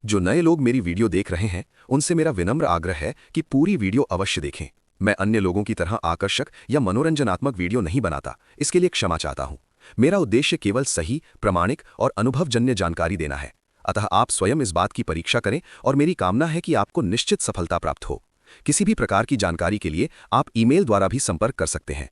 जो नए लोग मेरी वीडियो देख रहे हैं उनसे मेरा विनम्र आग्रह है कि पूरी वीडियो अवश्य देखें। मैं अन्य लोगों की तरह आकर्षक या मनोरंजनात्मक वीडियो नहीं बनाता, इसके लिए क्षमा चाहता हूं। मेरा उद्देश्य केवल सही, प्रामाणिक और अनुभवजन्य जानकारी देना है। अतः आप स्वयं इस बात की परीक्षा करें और मेरी कामना है कि आपको निश्चित सफलता प्राप्त हो। किसी भी प्रकार की जानकारी के लिए आप ईमेल द्वारा भी संपर्क कर सकते हैं।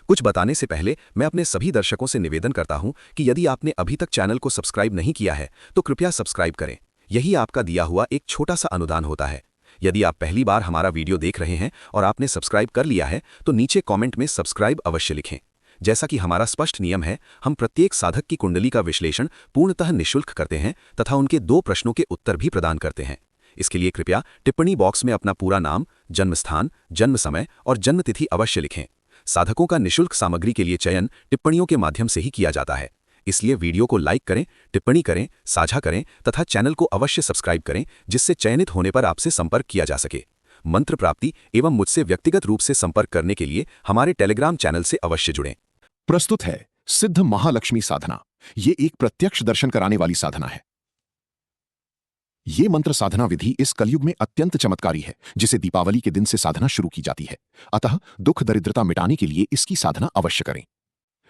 कुछ बताने से पहले मैं अपने सभी दर्शकों से निवेदन करता हूं कि यदि आपने अभी तक चैनल को सब्सक्राइब नहीं किया है तो कृपया सब्सक्राइब करें। यही आपका दिया हुआ एक छोटा सा अनुदान होता है। यदि आप पहली बार हमारा वीडियो देख रहे हैं और आपने सब्सक्राइब कर लिया है तो नीचे कमेंट में सब्सक्राइब अवश्य लिखें। जैसा कि हमारा स्पष्ट नियम है, हम प्रत्येक साधक की कुंडली का विश्लेषण पूर्णतः निःशुल्क करते हैं तथा उनके 2 प्रश्नों के उत्तर भी प्रदान करते हैं। इसके लिए कृपया टिप्पणी बॉक्स में अपना पूरा नाम, जन्म स्थान, जन्म समय और जन्म तिथि अवश्य लिखें। साधकों का निःशुल्क सामग्री के लिए चयन टिप्पणियों के माध्यम से ही किया जाता है। इसलिए वीडियो को लाइक करें, टिप्पणी करें, साझा करें तथा चैनल को अवश्य सब्सक्राइब करें, जिससे चयनित होने पर आपसे संपर्क किया जा सके। मंत्र प्राप्ति एवं मुझसे व्यक्तिगत रूप से संपर्क करने के लिए हमारे टेलीग्राम चैनल से अवश्य जुड़ें। प्रस्तुत है सिद्ध महालक्ष्मी साधना। ये एक प्रत्यक्ष दर्शन कराने वाली साधना है। ये मंत्र साधना विधि इस कलयुग में अत्यंत चमत्कारी है, जिसे दीपावली के दिन से साधना शुरू की जाती है। अतः दुख दरिद्रता मिटाने के लिए इसकी साधना अवश्य करें।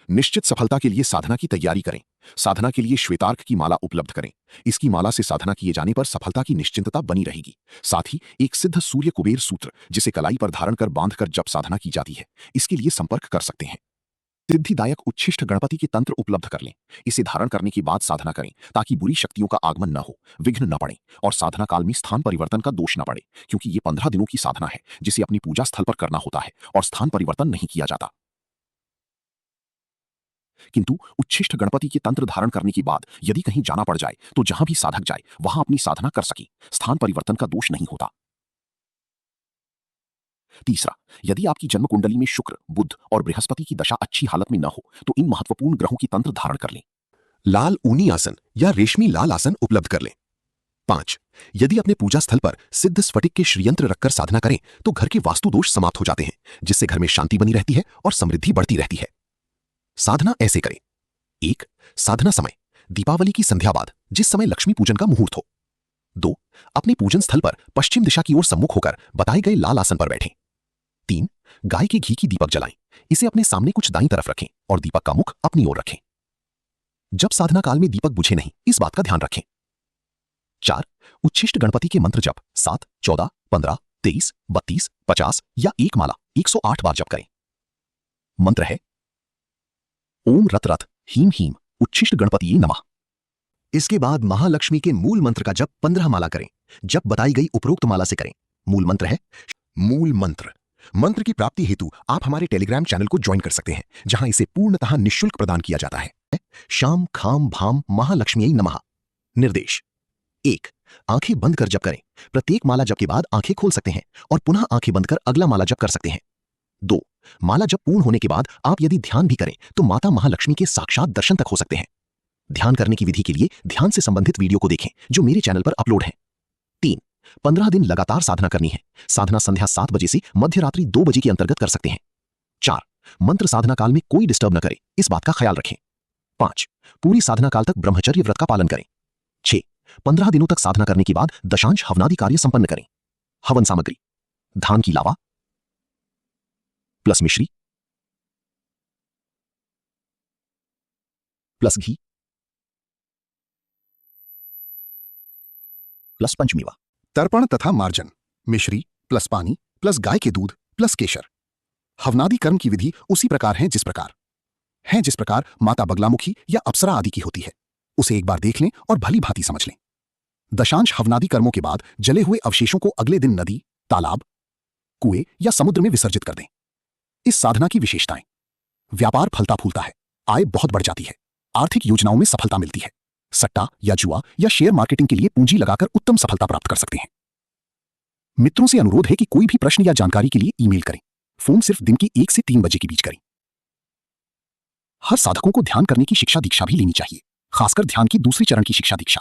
निश्चित सफलता के लिए साधना की तैयारी करें। साधना के लिए श्वेतार्क की माला उपलब्ध करें। इसकी माला से साधना किए जाने पर सफलता की निश्चिंतता बनी रहेगी। साथ ही एक सिद्ध सूर्य कुबेर सूत्र, जिसे कलाई पर धारण कर बांधकर जब साधना की जाती है, इसके लिए संपर्क कर सकते हैं। सिद्धिदायक उच्छिष्ट गणपति के तंत्र उपलब्ध कर लें। इसे धारण करने के बाद साधना करें ताकि बुरी शक्तियों का आगमन न हो, विघ्न न पड़े और साधना काल में स्थान परिवर्तन का दोष न पड़े, क्योंकि ये 15 दिनों की साधना है जिसे अपनी पूजा स्थल पर करना होता है और स्थान परिवर्तन नहीं किया जाता। किंतु उच्छिष्ट गणपति के तंत्र धारण करने के बाद यदि कहीं जाना पड़ जाए तो जहां भी साधक जाए वहां अपनी साधना कर सके, स्थान परिवर्तन का दोष नहीं होता। तीसरा, यदि आपकी जन्म कुंडली में शुक्र, बुध और बृहस्पति की दशा अच्छी हालत में न हो तो इन महत्वपूर्ण ग्रहों की तंत्र धारण कर लें। लाल ऊनी आसन या रेशमी लाल आसन उपलब्ध कर लें। 5, यदि अपने पूजा स्थल पर सिद्ध स्फटिक के श्रीयंत्र रखकर साधना करें तो घर के वास्तु दोष समाप्त हो जाते हैं, जिससे घर में शांति बनी रहती है और समृद्धि बढ़ती रहती है। साधना ऐसे करें। 1, साधना समय दीपावली की संध्या बाद, जिस समय लक्ष्मी पूजन का मुहूर्त हो। 2, अपने पूजन स्थल पर पश्चिम दिशा की ओर सम्मुख होकर बताए गए लाल आसन पर बैठें। 3, गाय के घी की दीपक जलाएं। इसे अपने सामने कुछ दाईं तरफ रखें और दीपक का मुख अपनी ओर रखें। जब साधना काल में दीपक बुझे नहीं, इस बात का ध्यान रखें। 4, उच्छिष्ट गणपति के मंत्र जप 7, 14, 15, 23, 32, 50 या एक माला 108 बार जप करें। मंत्र है ओम रत रत हीम हीम उच्छिष्ट गणपति नमः। इसके बाद महालक्ष्मी के मूल मंत्र का जप 15 माला करें। जब बताई गई उपरोक्त माला से करें। मूल मंत्र है मूल मंत्र। मंत्र की प्राप्ति हेतु आप हमारे टेलीग्राम चैनल को ज्वाइन कर सकते हैं, जहां इसे पूर्णतः निःशुल्क प्रदान किया जाता है। शाम खाम भाम महालक्ष्मी नमः। निर्देश 1, आंखें बंद कर जप करें। प्रत्येक माला जप के बाद आंखें खोल सकते हैं और पुनः आंखें बंद कर अगला माला जप कर सकते हैं। 2, माला जप पूर्ण होने के बाद आप यदि ध्यान भी करें तो माता महालक्ष्मी के साक्षात दर्शन तक हो सकते हैं। ध्यान करने की विधि के लिए ध्यान से संबंधित वीडियो को देखें जो मेरे चैनल पर अपलोड है। 3, 15 दिन लगातार साधना करनी है। साधना संध्या 7 बजे से मध्य रात्रि 2 बजे के अंतर्गत कर सकते हैं। 4, मंत्र साधना काल में कोई डिस्टर्ब न करे, इस बात का ख्याल रखें। 5, पूरी साधना काल तक ब्रह्मचर्य व्रत का पालन करें। 6, 15 दिनों तक साधना करने के बाद दशांश हवनादि कार्य संपन्न करें। हवन सामग्री धान की लावा प्लस मिश्री प्लस घी प्लस पंचमेवा। तर्पण तथा मार्जन मिश्री प्लस पानी प्लस गाय के दूध प्लस केशर। हवनादि कर्म की विधि उसी प्रकार है जिस प्रकार माता बगलामुखी या अप्सरा आदि की होती है। उसे एक बार देख लें और भली भांति समझ लें। दशांश हवनादि कर्मों के बाद जले हुए अवशेषों को अगले दिन नदी, तालाब, कुएं या समुद्र में विसर्जित कर दें। इस साधना की विशेषताएं: व्यापार फलता फूलता है, आय बहुत बढ़ जाती है, आर्थिक योजनाओं में सफलता मिलती है, सट्टा या जुआ या शेयर मार्केटिंग के लिए पूंजी लगाकर उत्तम सफलता प्राप्त कर सकते हैं। मित्रों से अनुरोध है कि कोई भी प्रश्न या जानकारी के लिए ईमेल करें। फोन सिर्फ दिन की 1 से 3 बजे के बीच करें। हर साधकों को ध्यान करने की शिक्षा दीक्षा भी लेनी चाहिए, खासकर ध्यान की दूसरी चरण की शिक्षा दीक्षा।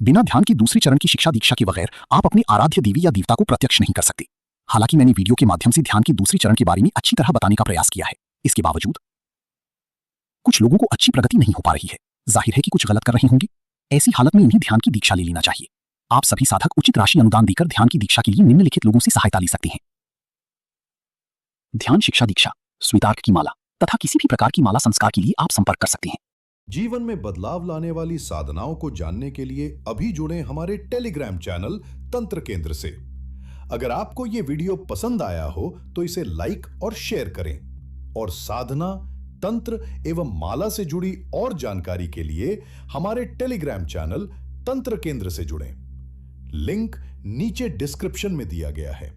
बिना ध्यान की दूसरी चरण की शिक्षा दीक्षा के बगैर आप अपने आराध्य देवी या देवता को प्रत्यक्ष नहीं कर सकते। हालांकि मैंने वीडियो के माध्यम से ध्यान की दूसरी चरण के बारे में अच्छी तरह बताने का प्रयास किया है, इसके बावजूद कुछ लोगों को अच्छी प्रगति नहीं हो पा रही है। जाहिर है कि कुछ गलत कर रहे होंगे। ऐसी हालत में इन्हें ध्यान की दीक्षा ले लेना चाहिए। आप सभी साधक उचित राशि अनुदान देकर ध्यान की दीक्षा के लिए निम्नलिखित लोगों से सहायता ले सकते हैं। ध्यान शिक्षा दीक्षा, स्वीतार्क की माला तथा किसी भी प्रकार की माला संस्कार के लिए आप संपर्क कर सकते हैं। जीवन में बदलाव लाने वाली साधनाओं को जानने के लिए अभी जुड़े हमारे टेलीग्राम चैनल तंत्र केंद्र से। अगर आपको यह वीडियो पसंद आया हो तो इसे लाइक और शेयर करें और साधना, तंत्र एवं माला से जुड़ी और जानकारी के लिए हमारे टेलीग्राम चैनल तंत्र केंद्र से जुड़ें। लिंक नीचे डिस्क्रिप्शन में दिया गया है।